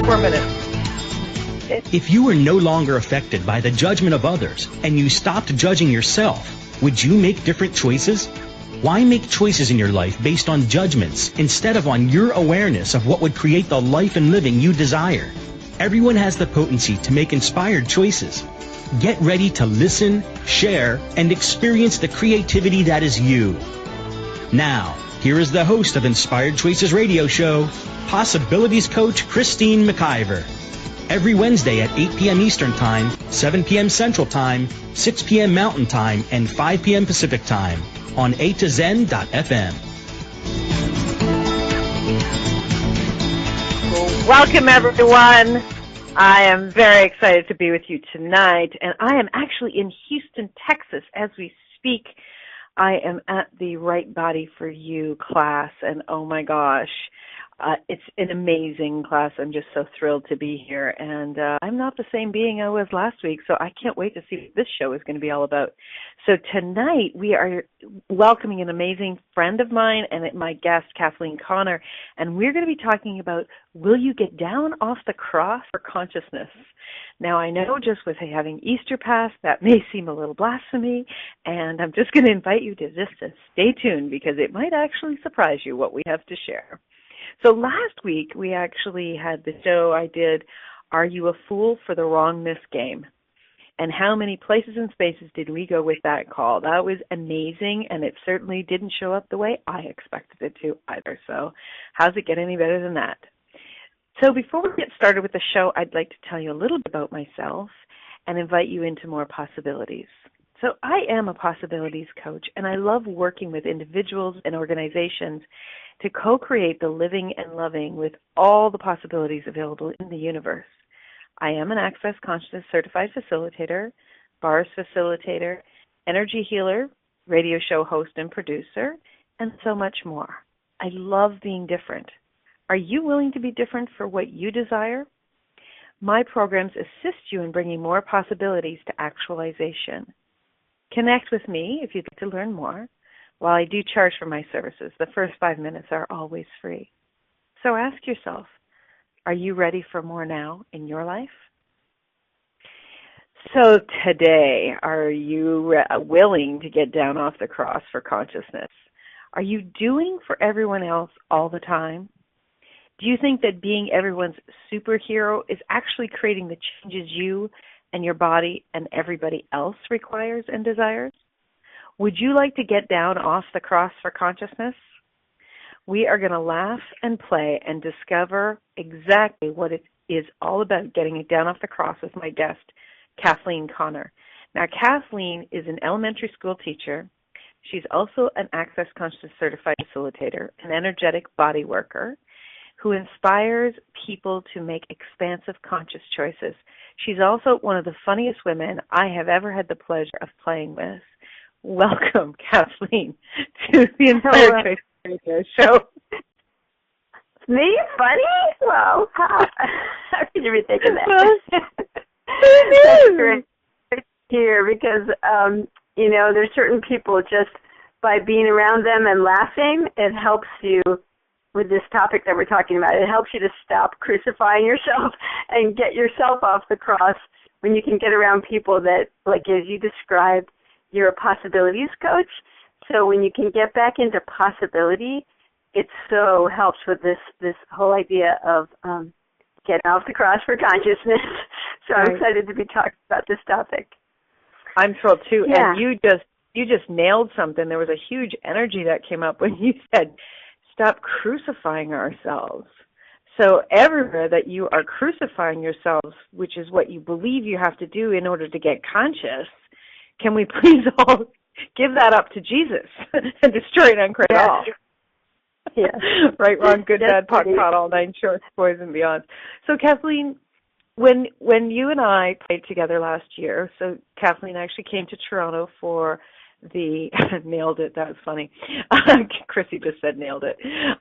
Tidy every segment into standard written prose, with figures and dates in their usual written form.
4 minutes. If you were no longer affected by the judgment of others and you stopped judging yourself, would you make different choices? Why make choices in your life based on judgments instead of on your awareness of what would create the life and living you desire? Everyone has the potency to make inspired choices. Get ready to listen, share, and experience the creativity that is you. Now, here is the host of Inspired Choices Radio Show, Possibilities Coach Christine McIver. Every Wednesday at 8 p.m. Eastern Time, 7 p.m. Central Time, 6 p.m. Mountain Time, and 5 p.m. Pacific Time on A2Zen.fm. Welcome, everyone. I am very excited to be with you tonight, and I am actually in Houston, Texas as we speak. I am at the Right Body for You class, and oh my gosh, it's an amazing class. I'm just so thrilled to be here, and I'm not the same being I was last week, so I can't wait to see what this show is going to be all about. So tonight we are welcoming an amazing friend of mine and my guest, Cathleen Connor, and we're going to be talking about, will you get down off the cross for consciousness? Now, I know just with having Easter pass, that may seem a little blasphemy, and I'm just going to invite you to just to stay tuned because it might actually surprise you what we have to share. So last week, we actually had the show I did, Are You a Fool for the Wrongness Game? And how many places and spaces did we go with that call? That was amazing, and it certainly didn't show up the way I expected it to either. So how's it get any better than that? So before we get started with the show, I'd like to tell you a little bit about myself and invite you into more possibilities. So I am a possibilities coach, and I love working with individuals and organizations to co-create the living and loving with all the possibilities available in the universe. I am an Access Consciousness Certified Facilitator, Bars Facilitator, Energy Healer, radio show host and producer, and so much more. I love being different. Are you willing to be different for what you desire? My programs assist you in bringing more possibilities to actualization. Connect with me if you'd like to learn more. While I do charge for my services, the first 5 minutes are always free. So ask yourself, are you ready for more now in your life? So today, are you willing to get down off the cross for consciousness? Are you doing for everyone else all the time? Do you think that being everyone's superhero is actually creating the changes you and your body and everybody else requires and desires? Would you like to get down off the cross for consciousness? We are going to laugh and play and discover exactly what it is all about getting it down off the cross with my guest, Cathleen Connor. Now, Cathleen is an elementary school teacher. She's also an Access Consciousness Certified Facilitator, an energetic body worker who inspires people to make expansive conscious choices. She's also one of the funniest women I have ever had the pleasure of playing with. Welcome, Cathleen, to the Inspired Choices Radio Show. Me? Funny? Well, how could you be thinking that? That's great here because, there's certain people just by being around them and laughing, it helps you with this topic that we're talking about. It helps you to stop crucifying yourself and get yourself off the cross when you can get around people that, like as you described, you're a possibilities coach. So when you can get back into possibility, it so helps with this whole idea of getting off the cross for consciousness. So I'm excited to be talking about this topic. I'm thrilled too. Yeah. And you just nailed something. There was a huge energy that came up when you said, stop crucifying ourselves. So everywhere that you are crucifying yourselves, which is what you believe you have to do in order to get conscious, can we please all give that up to Jesus and destroy it and create all? Yeah. Right, wrong, good, bad, pot, all nine shorts, boys, and beyond. So Kathleen, when you and I played together last year, so Kathleen actually came to Toronto for the nailed it. That was funny. Chrissy just said nailed it.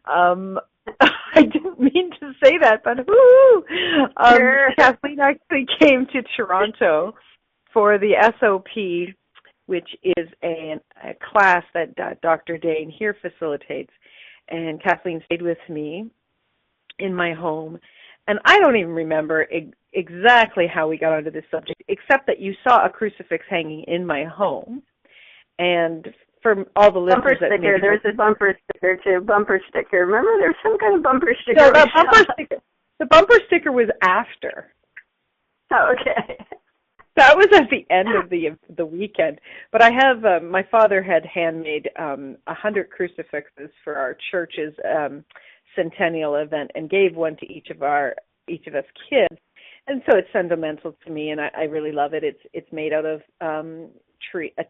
I didn't mean to say that, but Sure. Kathleen actually came to Toronto for the SOP, which is a class that Dr. Dane here facilitates. And Kathleen stayed with me in my home And I don't even remember exactly how we got onto this subject, except that you saw a crucifix hanging in my home. And for all the listeners, bumper sticker. There's a bumper sticker too. Bumper sticker. Remember, there's some kind of bumper sticker. No, the bumper sticker was after. Oh, okay. That was at the end of the weekend. But I have my father had handmade 100 crucifixes for our church's centennial event, and gave one to each of us kids. And so it's sentimental to me, and I really love it. It's made out of a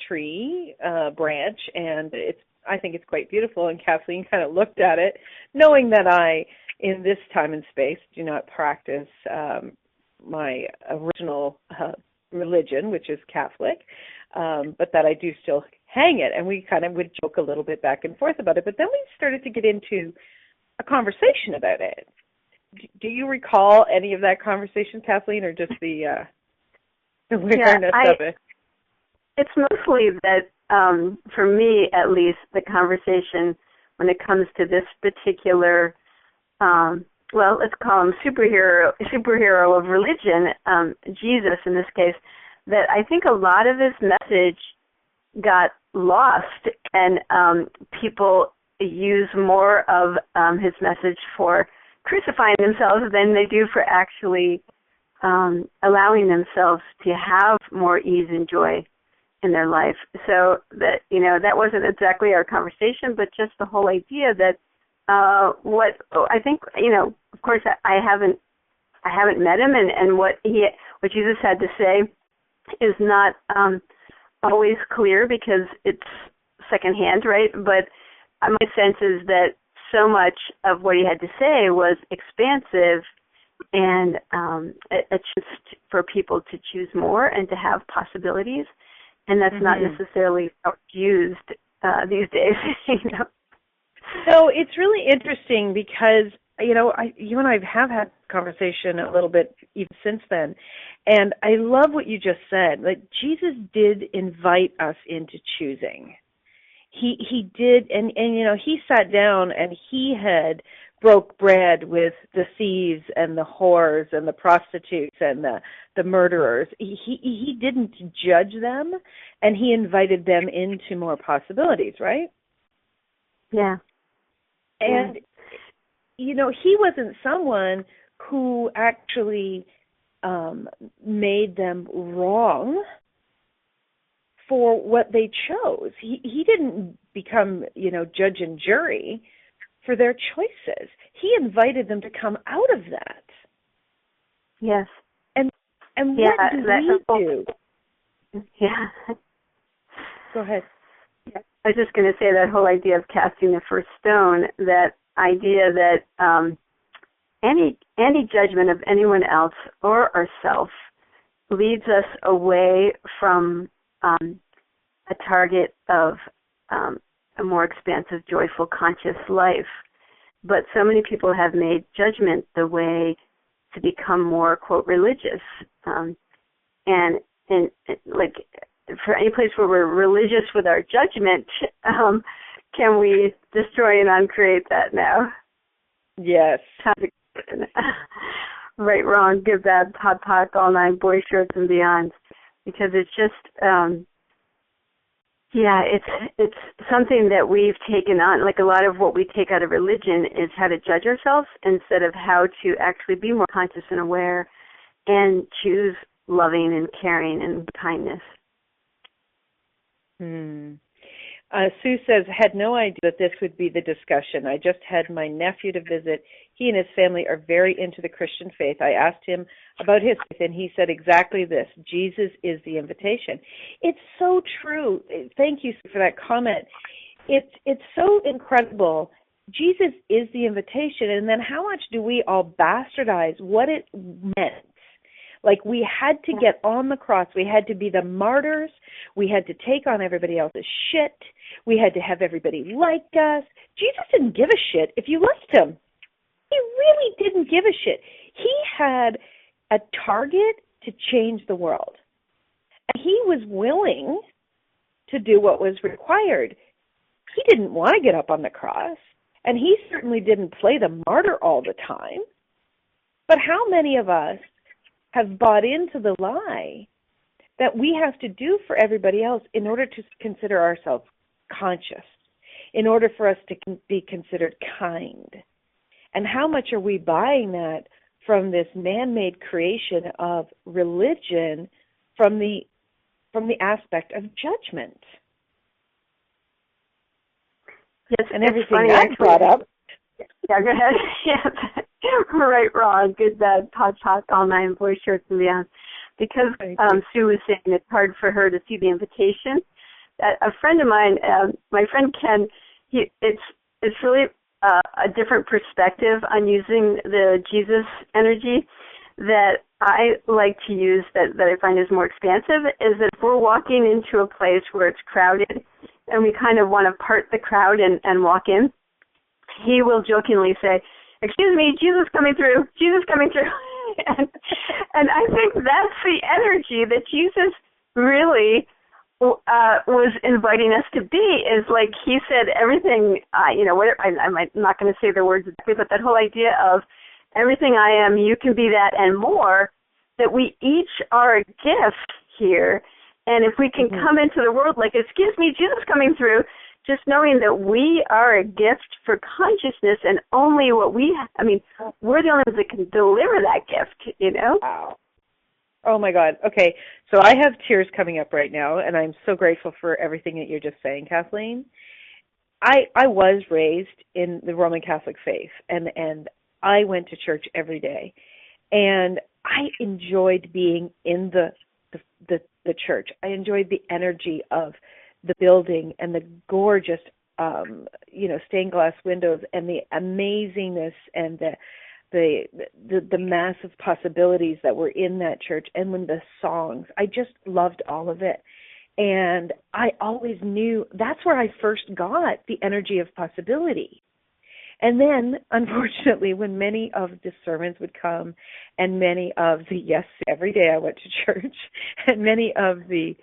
tree branch, and I think it's quite beautiful. And Kathleen kind of looked at it, knowing that I, in this time and space, do not practice my original religion, which is Catholic, but that I do still hang it. And we kind of would joke a little bit back and forth about it. But then we started to get into a conversation about it. Do you recall any of that conversation, Kathleen, or just the awareness of it? It's mostly that, for me at least, the conversation when it comes to this particular, well, let's call him superhero of religion, Jesus in this case, that I think a lot of his message got lost, and people use more of his message for crucifying themselves than they do for actually allowing themselves to have more ease and joy in their life. So that, that wasn't exactly our conversation, but just the whole idea that what I think, of course I haven't met him, and what Jesus had to say is not always clear because it's secondhand, right? But my sense is that so much of what he had to say was expansive and a chance for people to choose more and to have possibilities, and that's not necessarily used these days. So it's really interesting because you and I have had a conversation a little bit even since then, and I love what you just said. Like, Jesus did invite us into choosing. He did, and he sat down and he had broke bread with the thieves and the whores and the prostitutes and the murderers. He didn't judge them, and he invited them into more possibilities, right? Yeah. And, he wasn't someone who actually made them wrong for what they chose. He didn't become, judge and jury for their choices. He invited them to come out of that. Yes. And what do we do? Yeah. Go ahead. Yeah. I was just going to say that whole idea of casting the first stone, that idea that any judgment of anyone else or ourselves leads us away from a target of a more expansive, joyful, conscious life. But so many people have made judgment the way to become more, quote, religious. And like, for any place where we're religious with our judgment, can we destroy and uncreate that now? Yes. Right, wrong, good, bad, hot, pot, all nine, boy shorts and beyond. Because it's just, it's something that we've taken on. Like, a lot of what we take out of religion is how to judge ourselves instead of how to actually be more conscious and aware and choose loving and caring and kindness. Sue says, had no idea that this would be the discussion. I just had my nephew to visit. He and his family are very into the Christian faith. I asked him about his faith, and he said exactly this: Jesus is the invitation. It's so true. Thank you for that comment. It's so incredible. Jesus is the invitation, and then how much do we all bastardize what it meant? Like, we had to get on the cross. We had to be the martyrs. We had to take on everybody else's shit. We had to have everybody like us. Jesus didn't give a shit if you liked him. He really didn't give a shit. He had a target to change the world. And he was willing to do what was required. He didn't want to get up on the cross. And he certainly didn't play the martyr all the time. But how many of us have bought into the lie that we have to do for everybody else in order to consider ourselves conscious, in order for us to be considered kind? And how much are we buying that from this man-made creation of religion from the aspect of judgment? Yes, and everything that brought up. Yeah, go ahead. Yes. Right, wrong, good, bad, pod, talk, all nine, voice shorts and beyond. Because Sue was saying it's hard for her to see the invitation. A friend of mine, my friend Ken, it's really a different perspective on using the Jesus energy that I like to use, that I find is more expansive, is that if we're walking into a place where it's crowded and we kind of want to part the crowd and walk in, he will jokingly say, "Excuse me, Jesus coming through, Jesus coming through." and I think that's the energy that Jesus really was inviting us to be, is like he said, everything, I'm not going to say the words exactly, but that whole idea of everything I am, you can be that and more, that we each are a gift here. And if we can come into the world like, "Excuse me, Jesus coming through," just knowing that we are a gift for consciousness, and only we're the only ones that can deliver that gift, Wow. Oh, my God. Okay, so I have tears coming up right now, and I'm so grateful for everything that you're just saying, Kathleen. I was raised in the Roman Catholic faith, and I went to church every day, and I enjoyed being in the church. I enjoyed the energy of the building and the gorgeous, stained glass windows and the amazingness and the massive possibilities that were in that church. And when the songs, I just loved all of it. And I always knew that's where I first got the energy of possibility. And then, unfortunately, when many of the sermons would come and many of every day I went to church, and many of the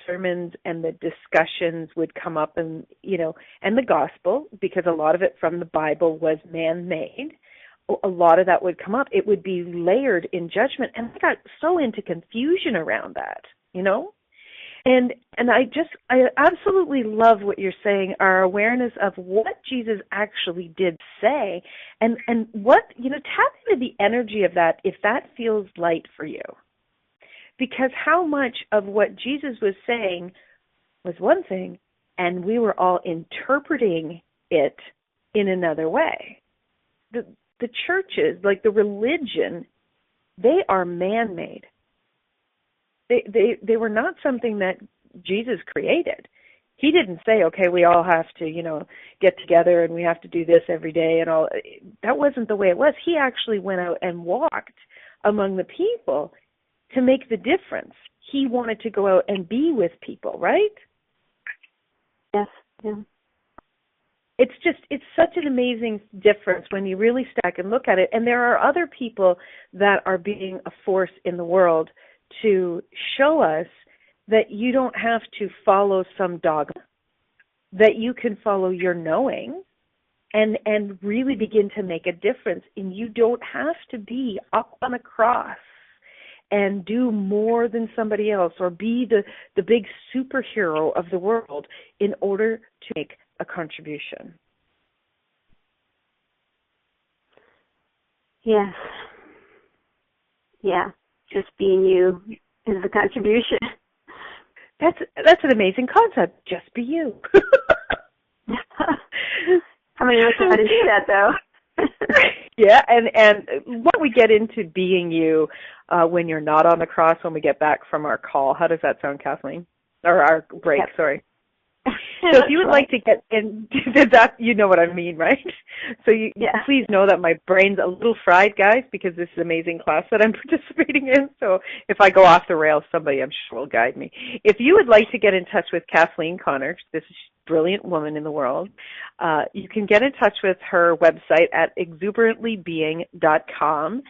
sermons and the discussions would come up, and the gospel, because a lot of it from the Bible was man-made, a lot of that would come up. It would be layered in judgment, and I got so into confusion around that, And I absolutely love what you're saying, our awareness of what Jesus actually did say, and what, tap into the energy of that if that feels light for you. Because how much of what Jesus was saying was one thing, and we were all interpreting it in another way. The churches, like the religion, they are man-made. They were not something that Jesus created. He didn't say, okay, we all have to, get together and we have to do this every day and all. That wasn't the way it was. He actually went out and walked among the people to make the difference. He wanted to go out and be with people, right? Yes. Yeah. It's such an amazing difference when you really stack and look at it. And there are other people that are being a force in the world to show us that you don't have to follow some dogma, that you can follow your knowing and really begin to make a difference. And you don't have to be up on a cross and do more than somebody else or be the big superhero of the world in order to make a contribution. Yes. Yeah. Just being you is the contribution. That's an amazing concept. Just be you. How many of us know how to do that, though? Yeah, and what we get into being you when you're not on the cross when we get back from our call. How does that sound, Kathleen? Or our break, Yep. Sorry. So if you would like to get in that, you know what I mean, right? So please know that my brain's a little fried, guys, because this is an amazing class that I'm participating in. So if I go off the rails, somebody I'm sure will guide me. If you would like to get in touch with Kathleen Connor, this brilliant woman in the world, you can get in touch with her website at exuberantlybeing.com.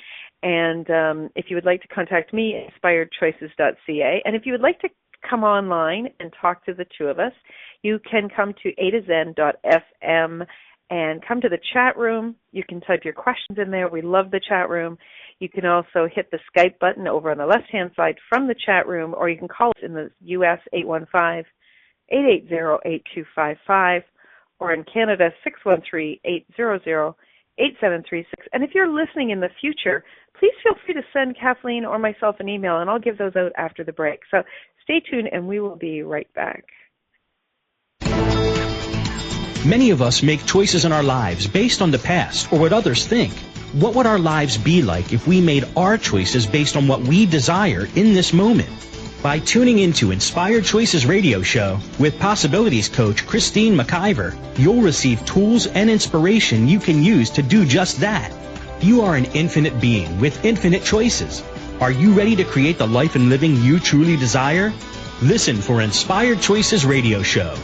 And if you would like to contact me, inspiredchoices.ca. And if you would like to come online and talk to the two of us, you can come to adazen.fm and come to the chat room. You can type your questions in there. We love the chat room. You can also hit the Skype button over on the left-hand side from the chat room, or you can call us in the U.S. 815-880-8255, or in Canada 613-800-8736. And if you're listening in the future, please feel free to send Kathleen or myself an email, and I'll give those out after the break. So stay tuned, and we will be right back. Many of us make choices in our lives based on the past or what others think. What would our lives be like if we made our choices based on what we desire in this moment? By tuning into Inspired Choices Radio Show with Possibilities Coach Christine McIver, you'll receive tools and inspiration you can use to do just that. You are an infinite being with infinite choices. Are you ready to create the life and living you truly desire? Listen for Inspired Choices Radio Show.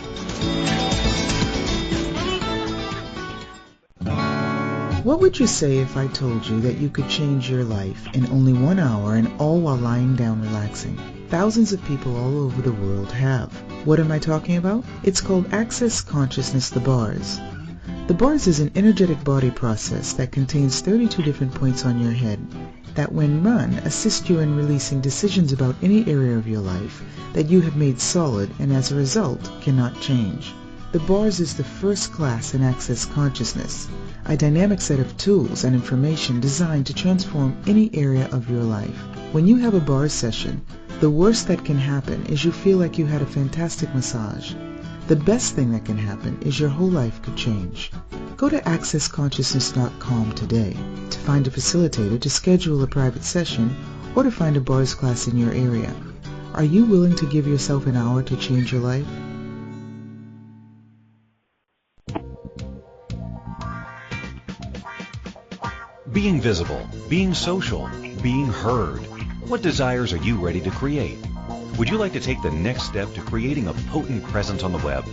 What would you say if I told you that you could change your life in only 1 hour and all while lying down relaxing? Thousands of people all over the world have. What am I talking about? It's called Access Consciousness, the bars. The bars is an energetic body process that contains 32 different points on your head that when run assist you in releasing decisions about any area of your life that you have made solid and as a result cannot change. The bars is the first class in Access Consciousness, a dynamic set of tools and information designed to transform any area of your life. When you have a bars session, the worst that can happen is you feel like you had a fantastic massage. The best thing that can happen is your whole life could change. Go to accessconsciousness.com today to find a facilitator to schedule a private session or to find a bars class in your area. Are you willing to give yourself an hour to change your life? Being visible, being social, being heard. What desires are you ready to create? Would you like to take the next step to creating a potent presence on the web?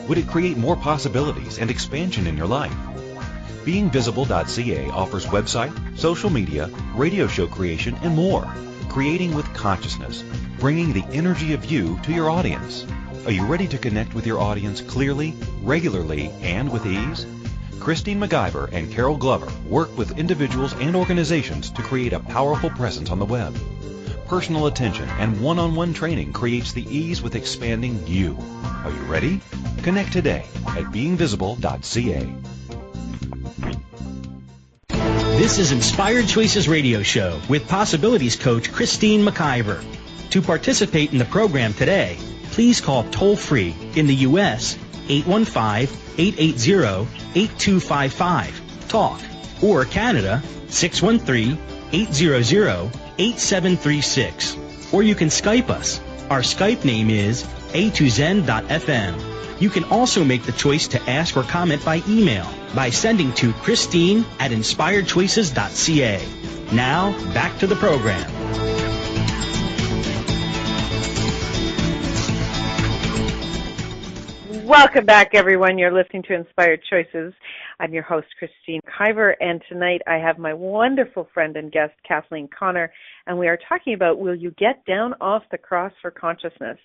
Would it create more possibilities and expansion in your life? BeingVisible.ca offers website, social media, radio show creation, and more. Creating with consciousness, bringing the energy of you to your audience. Are you ready to connect with your audience clearly, regularly, and with ease? Christine McIver and Carol Glover work with individuals and organizations to create a powerful presence on the web. Personal attention and one-on-one training creates the ease with expanding you. Are you ready? Connect today at beingvisible.ca. This is Inspired Choices Radio Show with Possibilities Coach Christine McIver. To participate in the program today, please call toll-free in the U.S. 815-880-8255, TALK, or Canada 613-800-8736. Or you can Skype us. Our Skype name is a2zen.fm. You can also make the choice to ask or comment by email by sending to Christine@inspiredchoices.ca. Now, back to the program. Welcome back, everyone. You're listening to Inspired Choices. I'm your host, Christine McIver, and tonight I have my wonderful friend and guest, Cathleen Connor, and we are talking about will you get down off the cross for consciousness?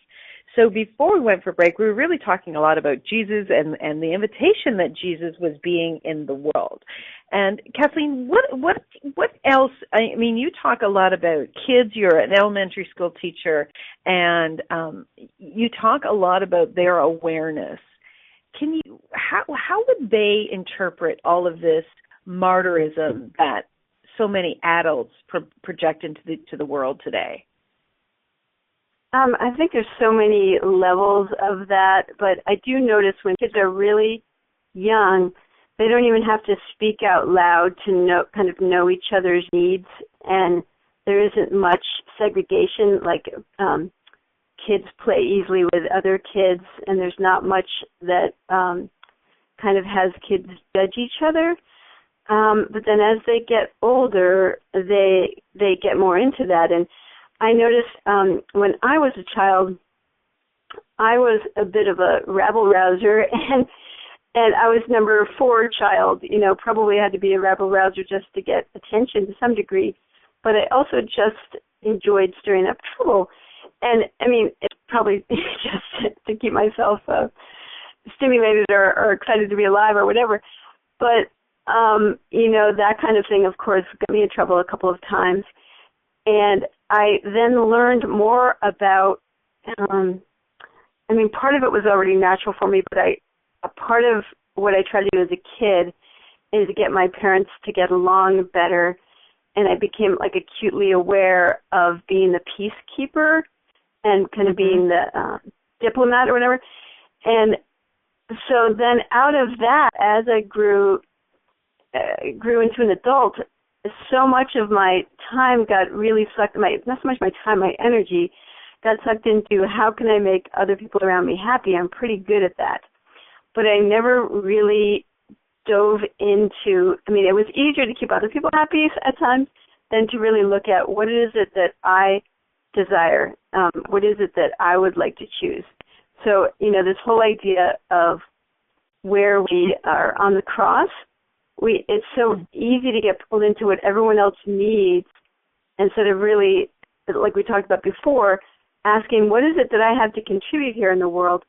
So before we went for break, we were really talking a lot about Jesus and the invitation that Jesus was being in the world. And Kathleen, what else? I mean, you talk a lot about kids. You're an elementary school teacher, and you talk a lot about their awareness. How would they interpret all of this martyrism that so many adults project into the world today? I think there's so many levels of that, but I do notice when kids are really young, they don't even have to speak out loud to know each other's needs, and there isn't much segregation. Like kids play easily with other kids, and there's not much that kind of has kids judge each other. But then as they get older, they get more into that. And I noticed when I was a child, I was a bit of a rabble-rouser, and I was number 4 child. You know, probably had to be a rabble-rouser just to get attention to some degree. But I also just enjoyed stirring up trouble. And, I mean, it's probably just to keep myself stimulated or excited to be alive or whatever. But, that kind of thing, of course, got me in trouble a couple of times. And I then learned more about, part of it was already natural for me, but a part of what I tried to do as a kid is to get my parents to get along better, and I became acutely aware of being the peacekeeper and kind of being the diplomat or whatever. And so then out of that, as I grew into an adult, so much of my time got really sucked, not so much my time, my energy got sucked into how can I make other people around me happy. I'm pretty good at that. But I never really dove into, it was easier to keep other people happy at times than to really look at what is it that I desire, what is it that I would like to choose. So, this whole idea of where we are on the cross, it's so easy to get pulled into what everyone else needs instead of really, like we talked about before, asking what is it that I have to contribute here in the world,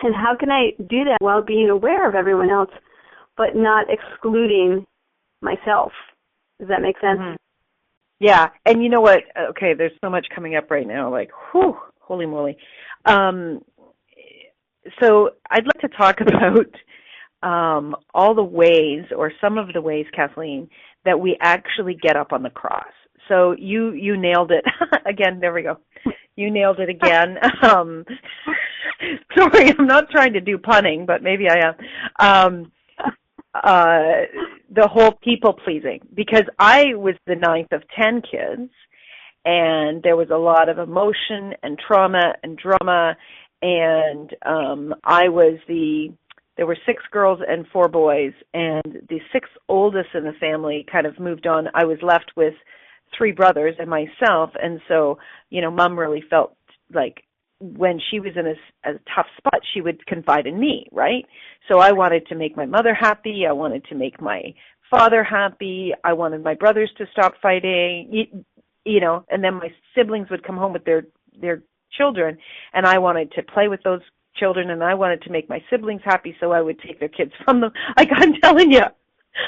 and how can I do that while being aware of everyone else, but not excluding myself. Does that make sense? Mm-hmm. Yeah, and you know what? Okay, there's so much coming up right now, whew, holy moly. So I'd like to talk about all the ways, or some of the ways, Kathleen, that we actually get up on the cross. So you nailed it. Again, there we go. You nailed it again. Sorry, I'm not trying to do punning, but maybe I am. The whole people-pleasing, because I was the ninth of 10 kids, and there was a lot of emotion and trauma and drama, and there were 6 girls and 4 boys, and the 6th oldest in the family kind of moved on. I was left with 3 brothers and myself, and so, Mom really felt like when she was in a tough spot, she would confide in me, right? So I wanted to make my mother happy. I wanted to make my father happy. I wanted my brothers to stop fighting, and then my siblings would come home with their children, and I wanted to play with those children, and I wanted to make my siblings happy, so I would take their kids from them. I'm telling you, I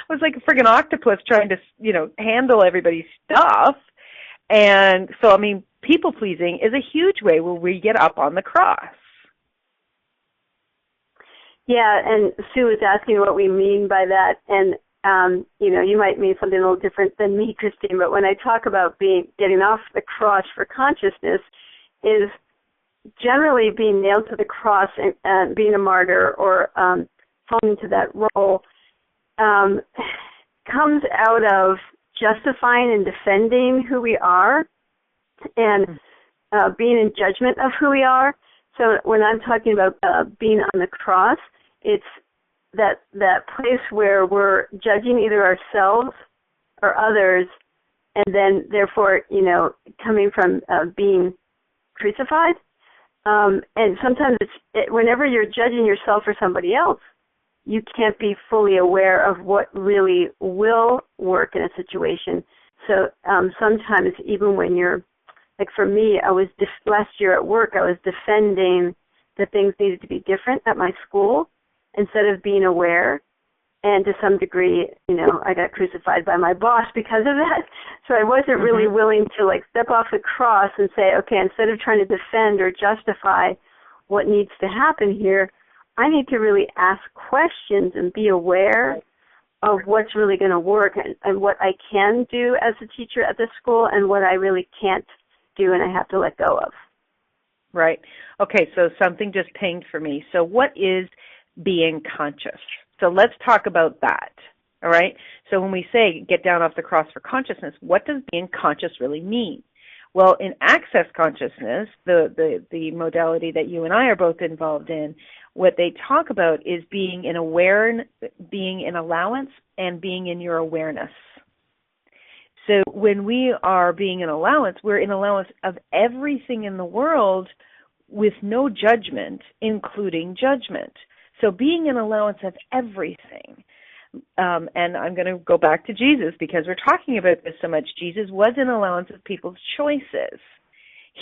was like a friggin' octopus trying to, handle everybody's stuff. And so, people-pleasing is a huge way where we get up on the cross. Yeah, and Sue was asking what we mean by that, and, you might mean something a little different than me, Christine, but when I talk about getting off the cross for consciousness is generally being nailed to the cross and being a martyr or falling into that role comes out of justifying and defending who we are and being in judgment of who we are. So when I'm talking about being on the cross, it's that place where we're judging either ourselves or others, and then therefore, coming from being crucified. And sometimes whenever you're judging yourself or somebody else, you can't be fully aware of what really will work in a situation. So sometimes even when you're, like for me, last year at work, I was defending that things needed to be different at my school instead of being aware. And to some degree, I got crucified by my boss because of that. So I wasn't really willing to step off the cross and say, okay, instead of trying to defend or justify what needs to happen here, I need to really ask questions and be aware of what's really going to work and what I can do as a teacher at the school and what I really can't do and I have to let go of. Right. Okay, so something just pinged for me. So what is being conscious? So let's talk about that, all right? So when we say get down off the cross for consciousness, what does being conscious really mean? Well, in access consciousness, the modality that you and I are both involved in, what they talk about is being in allowance and being in your awareness. So when we are being in allowance, we're in allowance of everything in the world with no judgment, including judgment. So being in allowance of everything. And I'm going to go back to Jesus because we're talking about this so much. Jesus was in allowance of people's choices.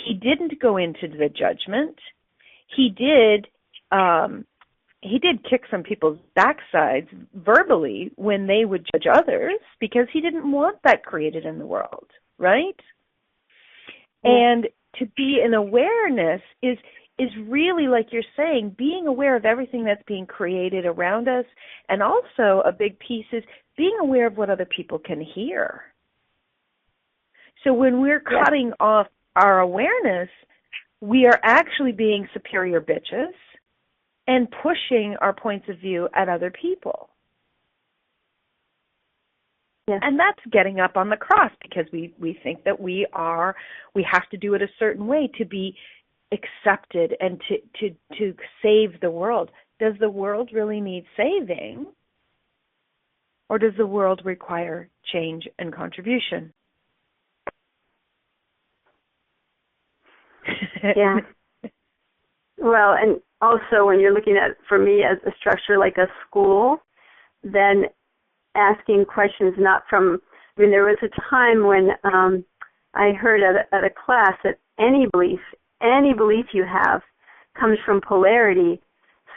He didn't go into the judgment. He did he did kick some people's backsides verbally when they would judge others because he didn't want that created in the world, right? And to be in awareness is really, like you're saying, being aware of everything that's being created around us, and also a big piece is being aware of what other people can hear. So when we're cutting off our awareness, we are actually being superior bitches and pushing our points of view at other people. Yes. And that's getting up on the cross because we think that we have to do it a certain way to be accepted and to save the world. Does the world really need saving? Or does the world require change and contribution? Yeah. Well, and also when you're looking at, for me, as a structure like a school, then asking questions not from, there was a time when I heard at a class that any belief you have comes from polarity,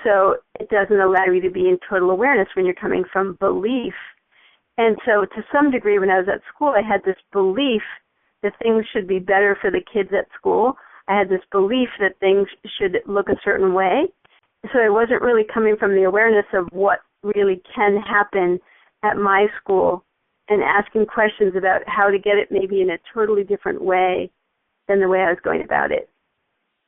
so it doesn't allow you to be in total awareness when you're coming from belief. And so to some degree, when I was at school, I had this belief that things should be better for the kids at school. I had this belief that things should look a certain way. So I wasn't really coming from the awareness of what really can happen at my school and asking questions about how to get it maybe in a totally different way than the way I was going about it.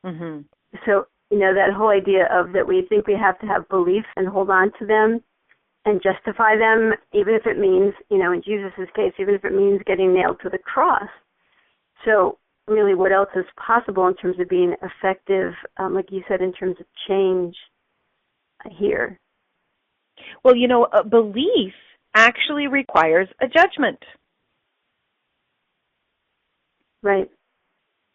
Mm-hmm. So, that whole idea of that we think we have to have beliefs and hold on to them and justify them, even if it means, in Jesus' case, even if it means getting nailed to the cross. So really what else is possible in terms of being effective, like you said, in terms of change here? Well, a belief actually requires a judgment. Right.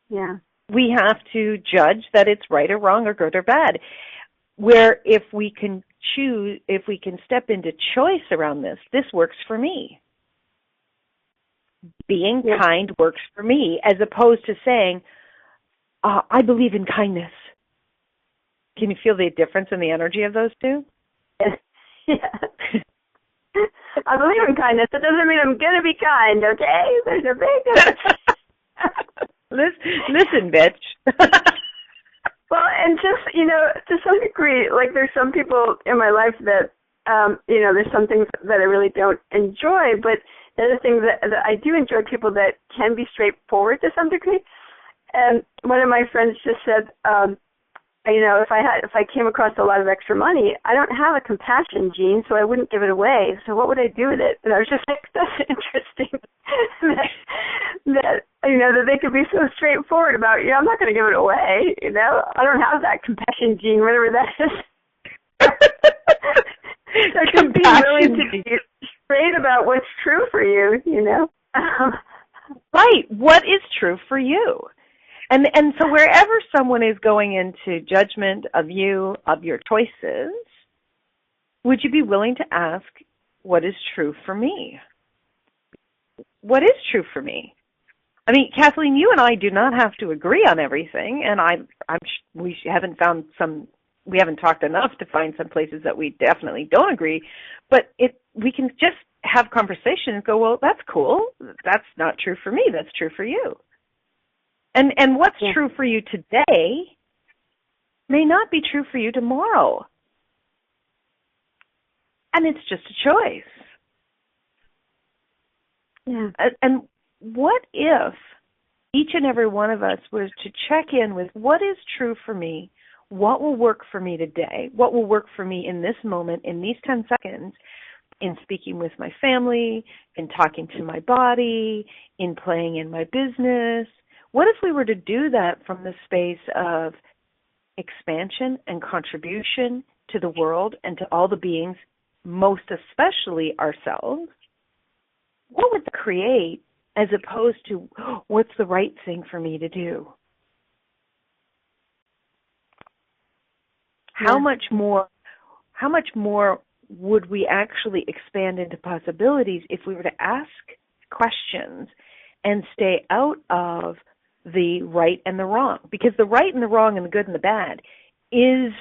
Yeah. We have to judge that it's right or wrong or good or bad. Where if we can choose, if we can step into choice around this works for me. Being kind works for me, as opposed to saying, I believe in kindness. Can you feel the difference in the energy of those two? Yeah. I believe in kindness. That doesn't mean I'm going to be kind, okay? There's a big difference. Listen, bitch. Well, and just, to some degree, like there's some people in my life that, there's some things that I really don't enjoy, but the other things that I do enjoy, people that can be straightforward to some degree. And one of my friends just said, if I came across a lot of extra money, I don't have a compassion gene, so I wouldn't give it away. So what would I do with it? And I was just like, that's interesting that they could be so straightforward about, I'm not going to give it away. I don't have that compassion gene, whatever that is. So just be willing to be straight about what's true for you, Right. What is true for you? And so wherever someone is going into judgment of you, of your choices, would you be willing to ask, what is true for me? What is true for me? I mean, Kathleen, you and I do not have to agree on everything, and we haven't talked enough to find some places that we definitely don't agree, but we can just have conversation and go, well, that's cool. That's not true for me. That's true for you. And what's true for you today may not be true for you tomorrow. And it's just a choice. Yeah. And what if each and every one of us was to check in with what is true for me, what will work for me today, what will work for me in this moment, in these 10 seconds, in speaking with my family, in talking to my body, in playing in my business. What if we were to do that from the space of expansion and contribution to the world and to all the beings, most especially ourselves? What would that create as opposed to what's the right thing for me to do? How much more would we actually expand into possibilities if we were to ask questions and stay out of the right and the wrong? Because the right and the wrong and the good and the bad is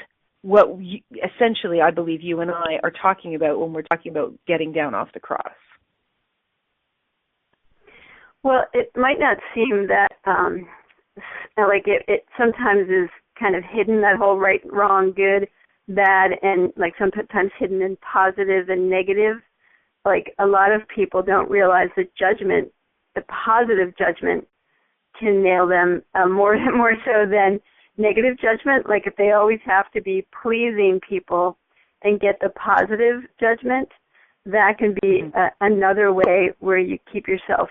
essentially I believe you and I are talking about when we're talking about getting down off the cross. Well, it might not seem that like it sometimes is kind of hidden, that whole right, wrong, good, bad, and like sometimes hidden in positive and negative. Like a lot of people don't realize that judgment, the positive judgment, can nail them more so than negative judgment. Like if they always have to be pleasing people and get the positive judgment, that can be another way where you keep yourself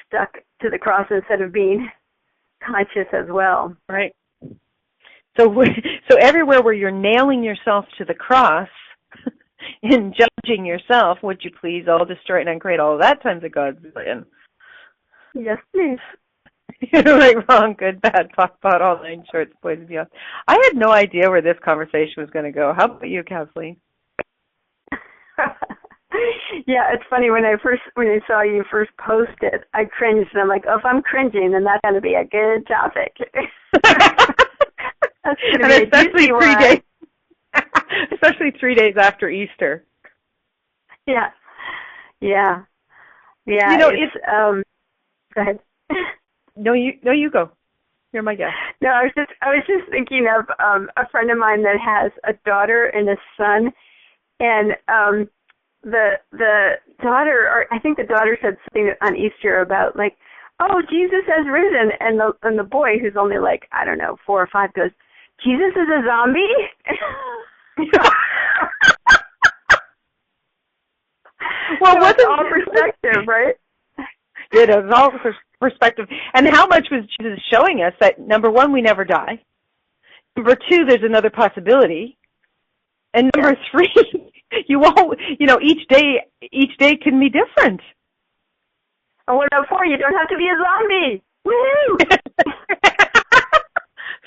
stuck to the cross instead of being conscious as well. Right. So everywhere where you're nailing yourself to the cross in judging yourself, would you please all destroy and uncreate all of that times of God's plan? Yes, please. Right, wrong, good, bad, pot, all 9 shorts, boys and beyond. I had no idea where this conversation was going to go. How about you, Cathleen? Yeah, it's funny, when I saw you first post it, I cringed, and I'm like, oh, if I'm cringing, then that's going to be a good topic. And especially 3 days after Easter. Yeah. You know, go ahead. No, you go. You're my guest. No, I was just thinking of a friend of mine that has a daughter and a son, and the daughter, or I think the daughter said something on Easter about like, oh, Jesus has risen, and the boy, who's only like, I don't know, 4 or 5, goes, Jesus is a zombie? Well, so what's all perspective, right? It is all perspective. And how much was Jesus showing us that, number 1, we never die. Number 2, there's another possibility. And number 3, each day can be different. And what about 4, you don't have to be a zombie. Woo!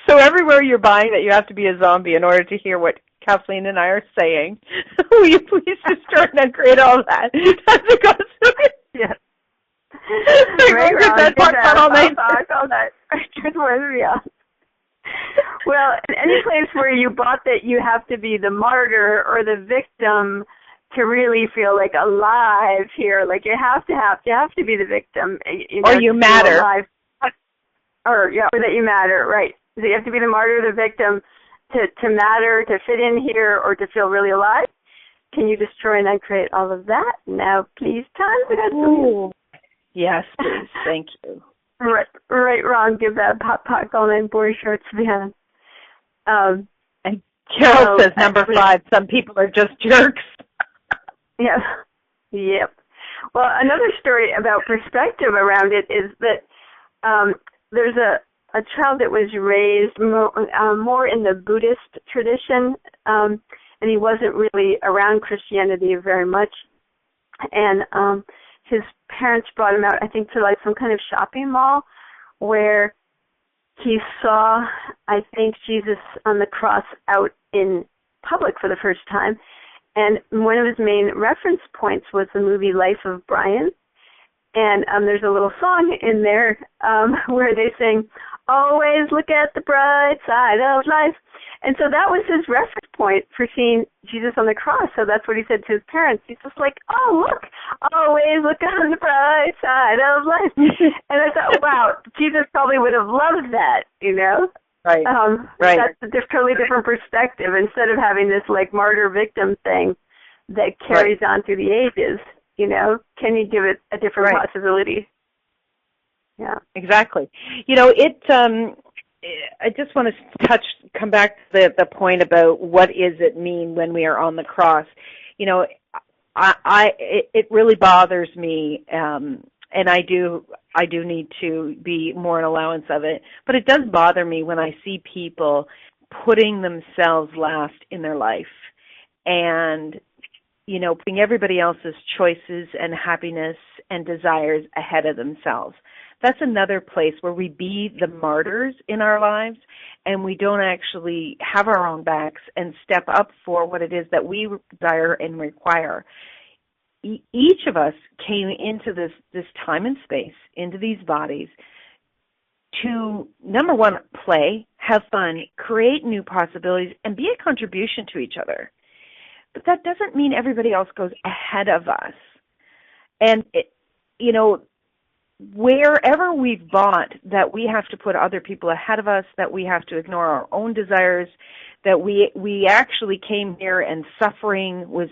So everywhere you're buying that you have to be a zombie in order to hear what Kathleen and I are saying, will you please destroy and uncreate all that? That's the concept. Yes. Right, all that. Well, in any place where you bought that you have to be the martyr or the victim to really feel like alive here, like you have to be the victim, or you matter, or that you matter, right? So you have to be the martyr, the victim, to matter, to fit in here, or to feel really alive. Can you destroy and uncreate all of that? Now, please, time. Yes, please. Thank you. Right, wrong. Give that pot, all 9 boy shorts behind. And Carol says number 5. Some people are just jerks. Yes. Yep. Well, another story about perspective around it is that there's a child that was raised more in the Buddhist tradition, and he wasn't really around Christianity very much. And his parents brought him out, I think, to like some kind of shopping mall where he saw, I think, Jesus on the cross out in public for the first time. And one of his main reference points was the movie Life of Brian. And there's a little song in there where they sing, always look at the bright side of life. And so that was his reference point for seeing Jesus on the cross. So that's what he said to his parents. He's just like, oh, look, always look on the bright side of life. And I thought, wow, Jesus probably would have loved that, Right. Right. That's a totally different perspective. Instead of having this like martyr victim thing that carries on through the ages, can you give it a different possibility? Yeah. Exactly. I just want to come back to the point about what is it mean when we are on the cross. It really bothers me, and I do need to be more an allowance of it. But it does bother me when I see people putting themselves last in their life and, putting everybody else's choices and happiness and desires ahead of themselves. That's another place where we be the martyrs in our lives and we don't actually have our own backs and step up for what it is that we desire and require. Each of us came into this time and space, into these bodies, to, number one, play, have fun, create new possibilities, and be a contribution to each other. But that doesn't mean everybody else goes ahead of us. And, wherever we've bought that we have to put other people ahead of us, that we have to ignore our own desires, that we actually came here and suffering was,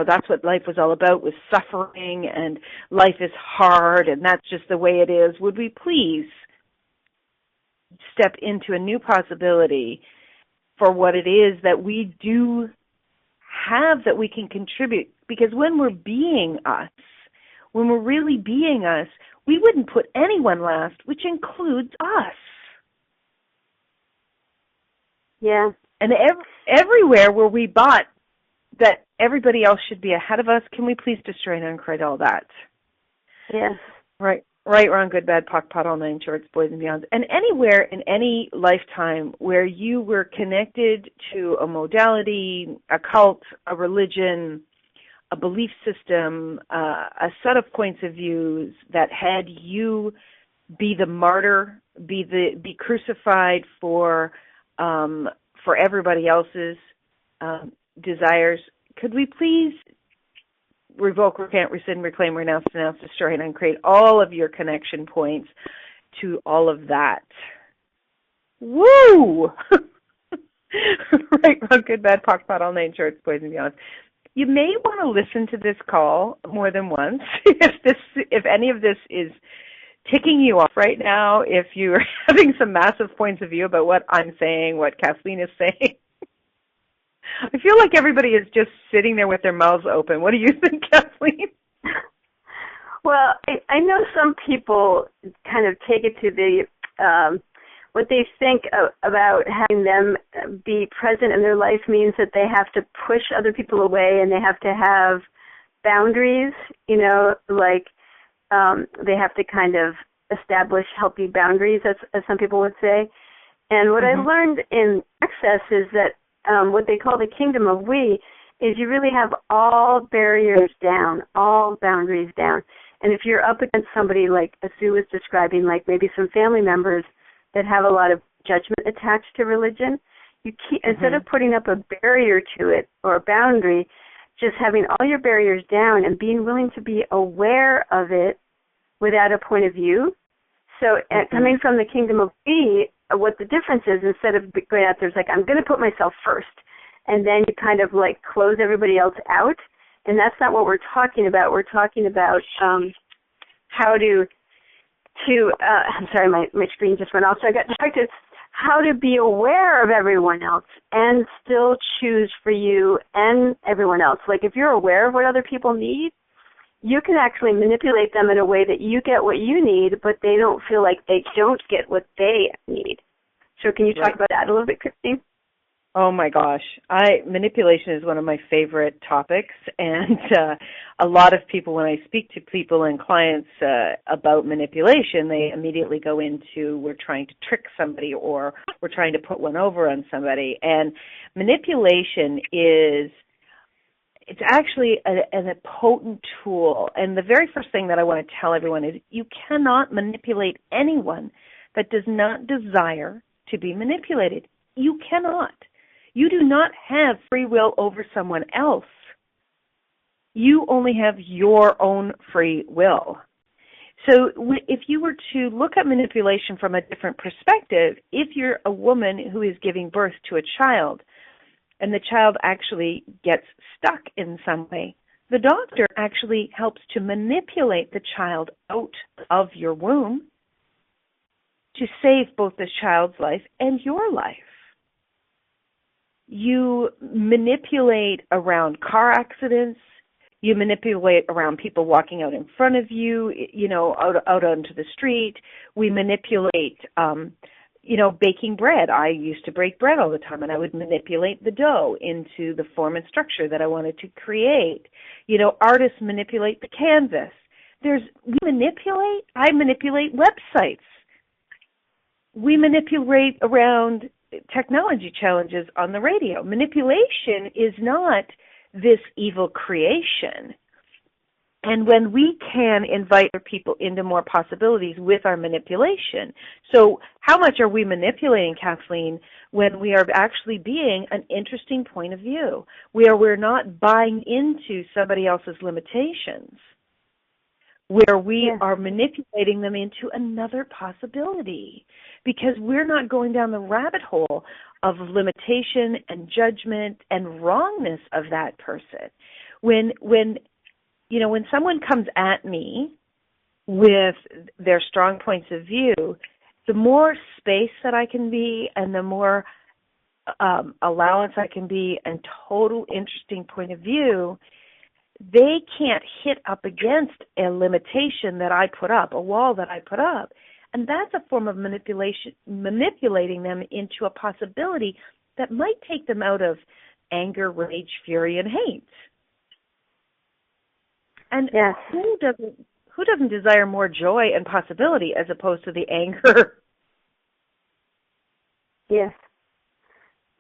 that's what life was all about, was suffering, and life is hard, and that's just the way it is. Would we please step into a new possibility for what it is that we do have that we can contribute? Because when we're being us, when we're really being us, we wouldn't put anyone last, which includes us. Yeah. And everywhere where we bought that everybody else should be ahead of us, can we please destroy and uncreate all that? Yes. Right, wrong, good, bad, POC, POD, all nine shorts, boys and beyonds. And anywhere in any lifetime where you were connected to a modality, a cult, a religion, a belief system, a set of points of views that had you be the martyr, be crucified for everybody else's desires, could we please revoke, recant, rescind, reclaim, renounce, denounce, destroy, and uncreate all of your connection points to all of that? Woo! Right, wrong, good, bad, POC, POD, all nine shorts, boys and beyonds. You may want to listen to this call more than once if any of this is ticking you off right now, if you're having some massive points of view about what I'm saying, what Kathleen is saying. I feel like everybody is just sitting there with their mouths open. What do you think, Kathleen? Well, I know some people kind of take it to the what they think about having them be present in their life means that they have to push other people away and they have to have boundaries, like they have to kind of establish healthy boundaries, as some people would say. And what I learned in Access is that what they call the kingdom of we is you really have all barriers down, all boundaries down. And if you're up against somebody like Sue was describing, like maybe some family members that have a lot of judgment attached to religion, you keep, instead of putting up a barrier to it or a boundary, just having all your barriers down and being willing to be aware of it without a point of view. So coming from the kingdom of we, what the difference is, instead of going out there, it's like, I'm going to put myself first, and then you kind of like close everybody else out. And that's not what we're talking about. We're talking about how to I'm sorry, my screen just went off, so I got distracted. How to be aware of everyone else and still choose for you and everyone else. Like if you're aware of what other people need, you can actually manipulate them in a way that you get what you need, but they don't feel like they don't get what they need. So can you talk about that a little bit, Christine? Oh my gosh, manipulation is one of my favorite topics, and a lot of people, when I speak to people and clients about manipulation, they immediately go into, we're trying to trick somebody or we're trying to put one over on somebody. And manipulation it's actually a potent tool. And the very first thing that I want to tell everyone is you cannot manipulate anyone that does not desire to be manipulated. You cannot. You do not have free will over someone else. You only have your own free will. So if you were to look at manipulation from a different perspective, if you're a woman who is giving birth to a child and the child actually gets stuck in some way, the doctor actually helps to manipulate the child out of your womb to save both the child's life and your life. You manipulate around car accidents. You manipulate around people walking out in front of you, out onto the street. We manipulate, baking bread. I used to bake bread all the time, and I would manipulate the dough into the form and structure that I wanted to create. Artists manipulate the canvas. I manipulate websites. We manipulate around technology challenges on the radio. Manipulation is not this evil creation. And when we can invite other people into more possibilities with our manipulation. So how much are we manipulating, Kathleen, when we are actually being an interesting point of view, where we're not buying into somebody else's limitations, where we are manipulating them into another possibility, because we're not going down the rabbit hole of limitation and judgment and wrongness of that person. When someone comes at me with their strong points of view, the more space that I can be and the more allowance I can be and total interesting point of view, they can't hit up against a limitation that I put up, a wall that I put up. And that's a form of manipulating them into a possibility that might take them out of anger, rage, fury, and hate. And who doesn't desire more joy and possibility as opposed to the anger? Yes.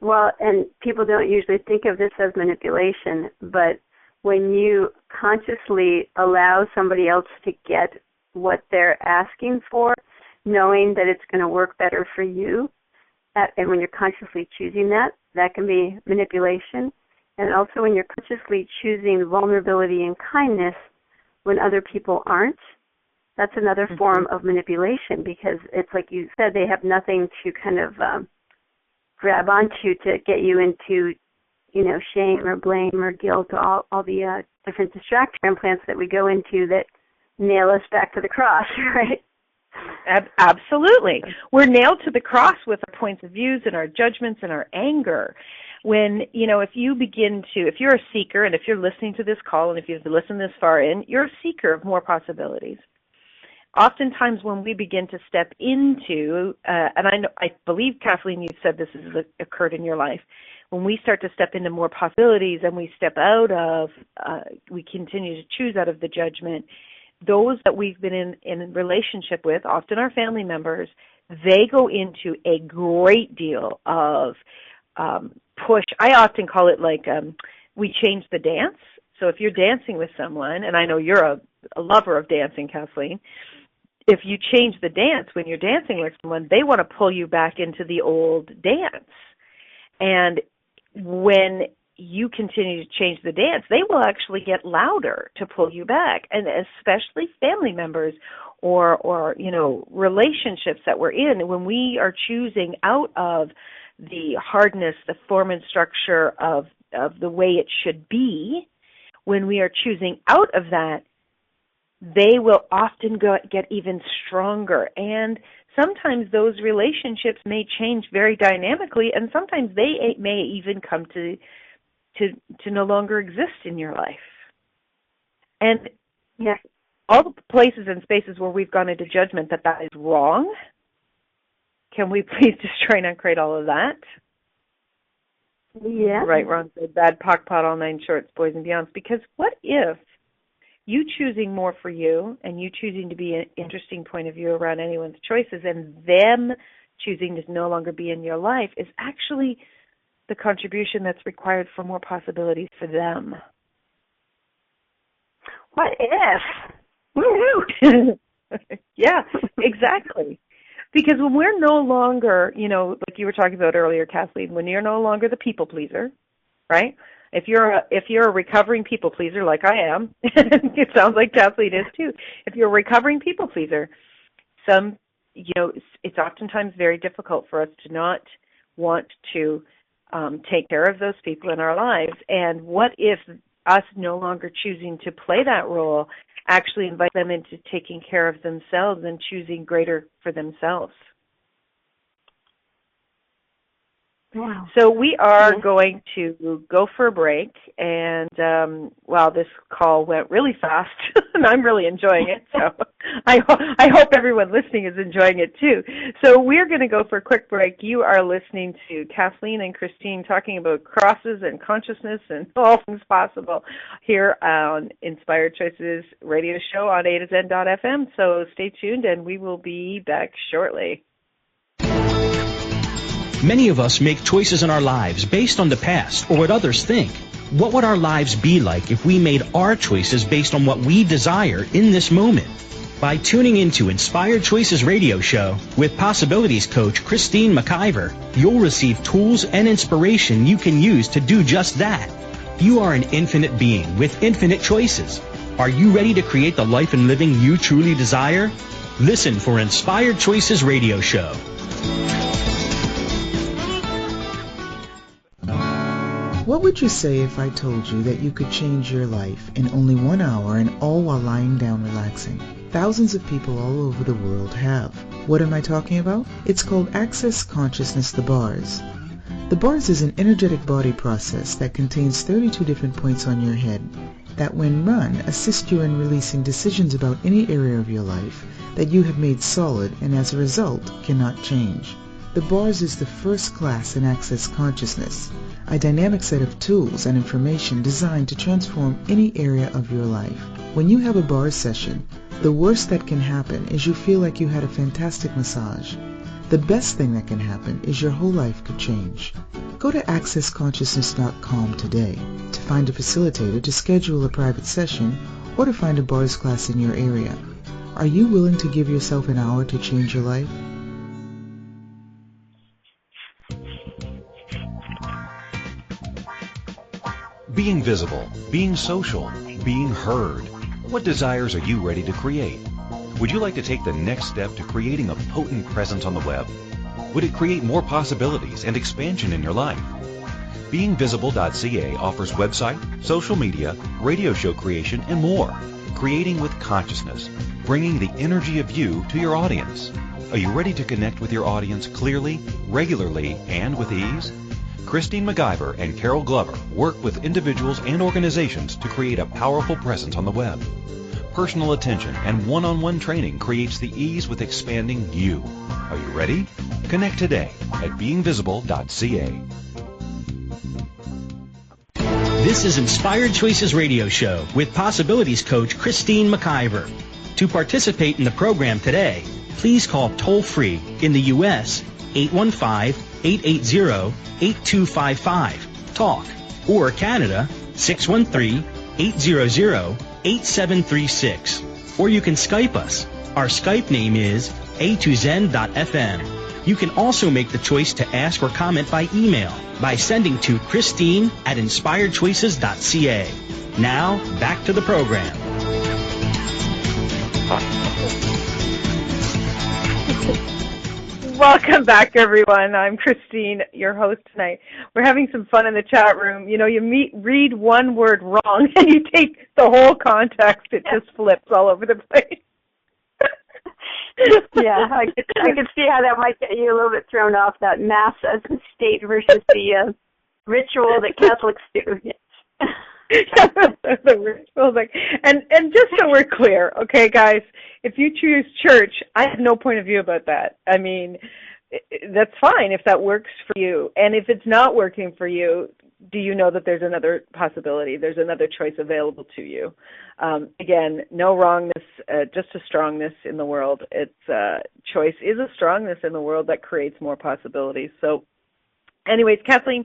Well, and people don't usually think of this as manipulation, but when you consciously allow somebody else to get what they're asking for, knowing that it's going to work better for you, and when you're consciously choosing that, that can be manipulation. And also when you're consciously choosing vulnerability and kindness when other people aren't, that's another form of manipulation, because it's like you said, they have nothing to kind of grab onto to get you into, shame or blame or guilt, all the different distractor implants that we go into that nail us back to the cross, right? Absolutely. We're nailed to the cross with our points of views and our judgments and our anger. When, if you're a seeker, and if you're listening to this call, and if you've listened this far in, you're a seeker of more possibilities. Oftentimes when we begin to step into, and I believe, Kathleen, you said this has occurred in your life, when we start to step into more possibilities and we step out of, we continue to choose out of the judgment, those that we've been in relationship with, often our family members, they go into a great deal of push. I often call it like we change the dance. So if you're dancing with someone, and I know you're a lover of dancing, Kathleen, if you change the dance when you're dancing with someone, they want to pull you back into the old dance. And when you continue to change the dance, they will actually get louder to pull you back, and especially family members or relationships that we're in. When we are choosing out of the hardness, the form and structure of the way it should be, when we are choosing out of that, they will often get even stronger. And sometimes those relationships may change very dynamically, and sometimes they may even come to no longer exist in your life. And all the places and spaces where we've gone into judgment that is wrong, can we please destroy and uncreate all of that? Yeah. Right, wrong, good, bad, pock, pot, all nine shorts, boys and beyonds. Because what if you choosing more for you and you choosing to be an interesting point of view around anyone's choices and them choosing to no longer be in your life is actually the contribution that's required for more possibilities for them? What if? Woo-hoo! Yeah, exactly. Because when we're no longer, like you were talking about earlier, Kathleen, when you're no longer the people pleaser, right? If you're a recovering people pleaser like I am, it sounds like Cathleen is too. If you're a recovering people pleaser, it's oftentimes very difficult for us to not want to take care of those people in our lives. And what if us no longer choosing to play that role actually invite them into taking care of themselves and choosing greater for themselves? Wow. So we are going to go for a break, and this call went really fast, and I'm really enjoying it. So I hope everyone listening is enjoying it too. So we're going to go for a quick break. You are listening to Kathleen and Christine talking about crosses and consciousness and all things possible here on Inspired Choices radio show on A to Zen.fm. So stay tuned, and we will be back shortly. Many of us make choices in our lives based on the past or what others think. What would our lives be like if we made our choices based on what we desire in this moment? By tuning into Inspired Choices Radio Show with Possibilities Coach Christine McIver, you'll receive tools and inspiration you can use to do just that. You are an infinite being with infinite choices. Are you ready to create the life and living you truly desire? Listen for Inspired Choices Radio Show. What would you say if I told you that you could change your life in only 1 hour and all while lying down relaxing? Thousands of people all over the world have. What am I talking about? It's called Access Consciousness, the bars. The bars is an energetic body process that contains 32 different points on your head that when run assist you in releasing decisions about any area of your life that you have made solid and as a result cannot change. The bars is the first class in Access Consciousness, a dynamic set of tools and information designed to transform any area of your life. When you have a bars session, the worst that can happen is you feel like you had a fantastic massage. The best thing that can happen is your whole life could change. Go to accessconsciousness.com today to find a facilitator to schedule a private session or to find a bars class in your area. Are you willing to give yourself an hour to change your life? Being visible, being social, being heard. What desires are you ready to create? Would you like to take the next step to creating a potent presence on the web? Would it create more possibilities and expansion in your life? BeingVisible.ca offers website, social media, radio show creation, and more. Creating with consciousness, bringing the energy of you to your audience. Are you ready to connect with your audience clearly, regularly, and with ease? Christine McIver and Carol Glover work with individuals and organizations to create a powerful presence on the web. Personal attention and one-on-one training creates the ease with expanding you. Are you ready? Connect today at beingvisible.ca. This is Inspired Choices Radio Show with Possibilities Coach Christine McIver. To participate in the program today, please call toll-free in the U.S. 815-880-8255, TALK, or Canada 613-800-8736. Or you can Skype us. Our Skype name is a2zen.fm. You can also make the choice to ask or comment by email by sending to Christine@inspiredchoices.ca. Now, back to the program. Welcome back, everyone. I'm Christine, your host tonight. We're having some fun in the chat room. You know, you read one word wrong, and you take the whole context. It just flips all over the place. Yeah, I could see how that might get you a little bit thrown off, that Mass as the state versus the ritual that Catholics do. The ritual, and just so we're clear, okay, guys, if you choose church, I have no point of view about that. I mean, that's fine if that works for you. And if it's not working for you, do you know that there's another possibility? There's another choice available to you. Again, no wrongness, just a strongness in the world. Choice is a strongness in the world that creates more possibilities. So anyways, Kathleen,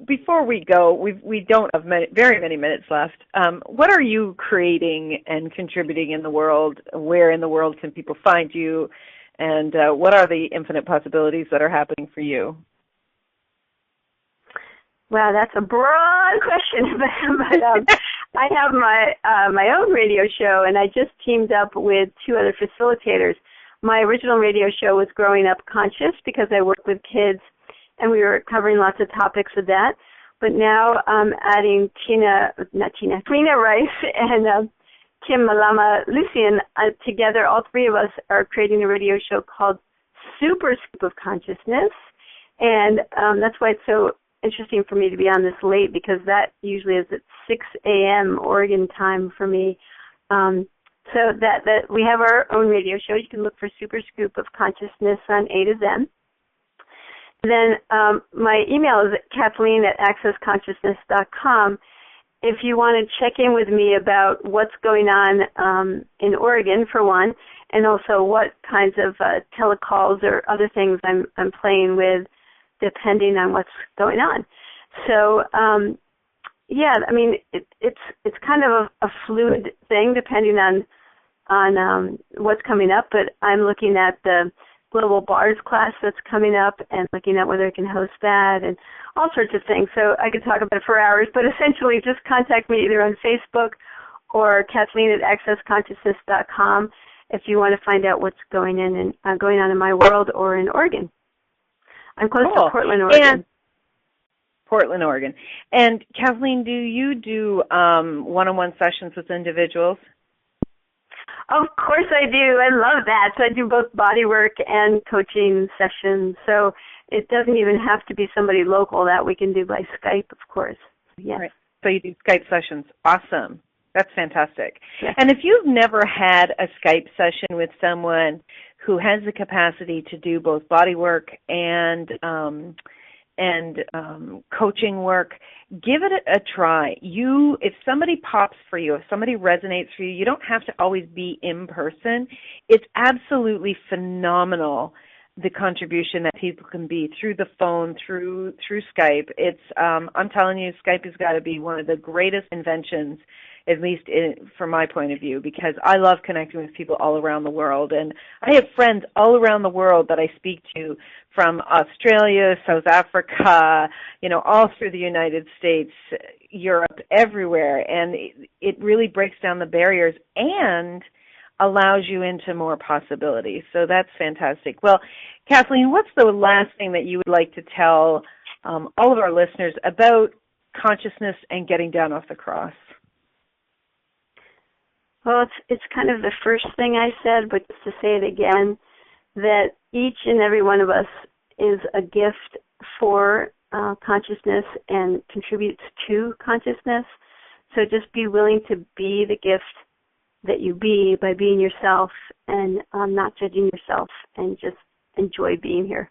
before we go, we don't have very many minutes left. What are you creating and contributing in the world? Where in the world can people find you? And what are the infinite possibilities that are happening for you? Wow, that's a broad question, but I have my own radio show, and I just teamed up with 2 other facilitators. My original radio show was Growing Up Conscious because I work with kids, and we were covering lots of topics with that. But now I'm adding Trina Rice and Kim Malama Lucian together. All 3 of us are creating a radio show called Super Scoop of Consciousness, and that's why it's so interesting for me to be on this late, because that usually is at 6 a.m. Oregon time for me. So that we have our own radio show. You can look for Super Scoop of Consciousness on A to Zen. Then my email is Cathleen@accessconsciousness.com. If you want to check in with me about what's going on in Oregon, for one, and also what kinds of telecalls or other things I'm playing with, depending on what's going on. So yeah, I mean, it's kind of a fluid thing depending on what's coming up, but I'm looking at the Global Bars class that's coming up and looking at whether I can host that and all sorts of things. So I could talk about it for hours, but essentially just contact me either on Facebook or Cathleen at accessconsciousness.com if you want to find out what's going on in my world or in Oregon. I'm close to Portland, Oregon. And Portland, Oregon. And Kathleen, do you do one-on-one sessions with individuals? Of course I do. I love that. So I do both body work and coaching sessions. So it doesn't even have to be somebody local. That we can do by Skype, of course. Yes. Right. So you do Skype sessions. Awesome. That's fantastic. Yes. And if you've never had a Skype session with someone who has the capacity to do both body work and coaching work, give it a try. If somebody pops for you, if somebody resonates for you, you don't have to always be in person. It's absolutely phenomenal, the contribution that people can be through the phone, through Skype. It's I'm telling you, Skype has got to be one of the greatest inventions, at least from my point of view, because I love connecting with people all around the world. And I have friends all around the world that I speak to from Australia, South Africa, all through the United States, Europe, everywhere. And it really breaks down the barriers and allows you into more possibilities. So that's fantastic. Well, Kathleen, what's the last thing that you would like to tell all of our listeners about consciousness and getting down off the cross? Well, it's kind of the first thing I said, but just to say it again, that each and every one of us is a gift for consciousness and contributes to consciousness. So just be willing to be the gift that you be by being yourself and not judging yourself, and just enjoy being here.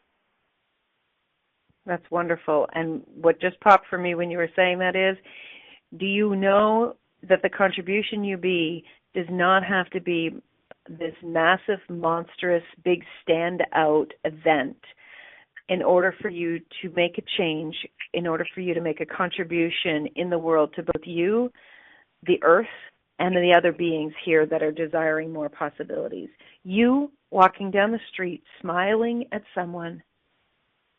That's wonderful. And what just popped for me when you were saying that is, do you know that the contribution you be does not have to be this massive, monstrous, big stand-out event in order for you to make a change, in order for you to make a contribution in the world to both you, the earth, and the other beings here that are desiring more possibilities. You walking down the street smiling at someone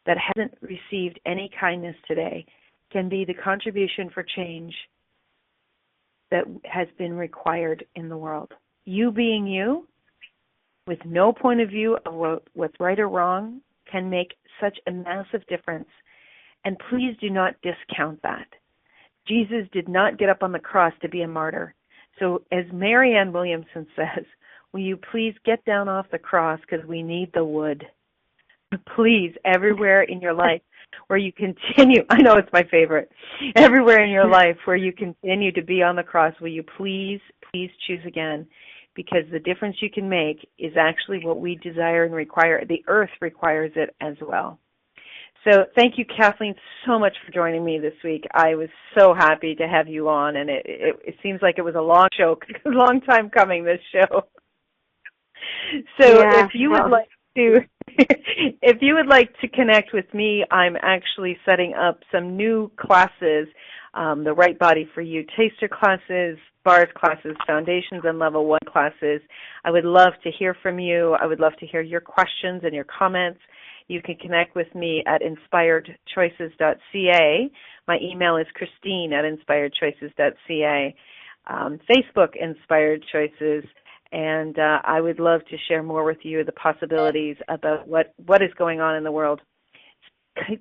that hasn't received any kindness today can be the contribution for change that has been required in the world. You being you, with no point of view of what's right or wrong, can make such a massive difference. And please do not discount that. Jesus did not get up on the cross to be a martyr. So as Marianne Williamson says, will you please get down off the cross because we need the wood. Please, everywhere in your life where you continue, I know it's my favorite, everywhere in your life where you continue to be on the cross, will you please choose again, because the difference you can make is actually what we desire and require. The earth requires it as well. So thank you, Kathleen, so much for joining me this week. I was so happy to have you on, and it seems like it was a long show, a long time coming, this show. So yeah, if you would like to connect with me, I'm actually setting up some new classes, the Right Body for You taster classes, bars classes, foundations, and level 1 classes. I would love to hear from you. I would love to hear your questions and your comments. You can connect with me at inspiredchoices.ca. My email is Christine@inspiredchoices.ca. Facebook, Inspired Choices. And I would love to share more with you the possibilities about what is going on in the world.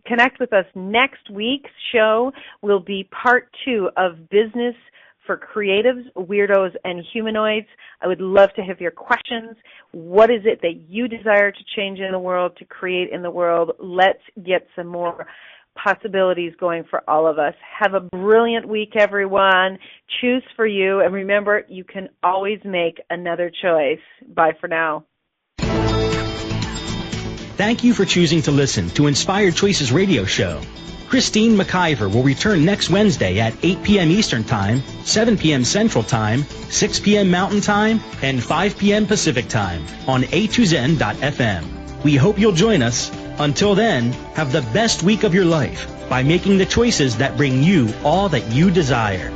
Connect with us. Next week's show will be part 2 of Business for Creatives, Weirdos, and Humanoids. I would love to have your questions. What is it that you desire to change in the world, to create in the world? Let's get some more possibilities going for all of us. Have a brilliant week, everyone. Choose for you. And remember, you can always make another choice. Bye for now. Thank you for choosing to listen to Inspired Choices Radio Show. Christine McIver will return next Wednesday at 8 p.m. Eastern Time, 7 p.m. Central Time, 6 p.m. Mountain Time, and 5 p.m. Pacific Time on A2Zen.fm. We hope you'll join us. Until then, have the best week of your life by making the choices that bring you all that you desire.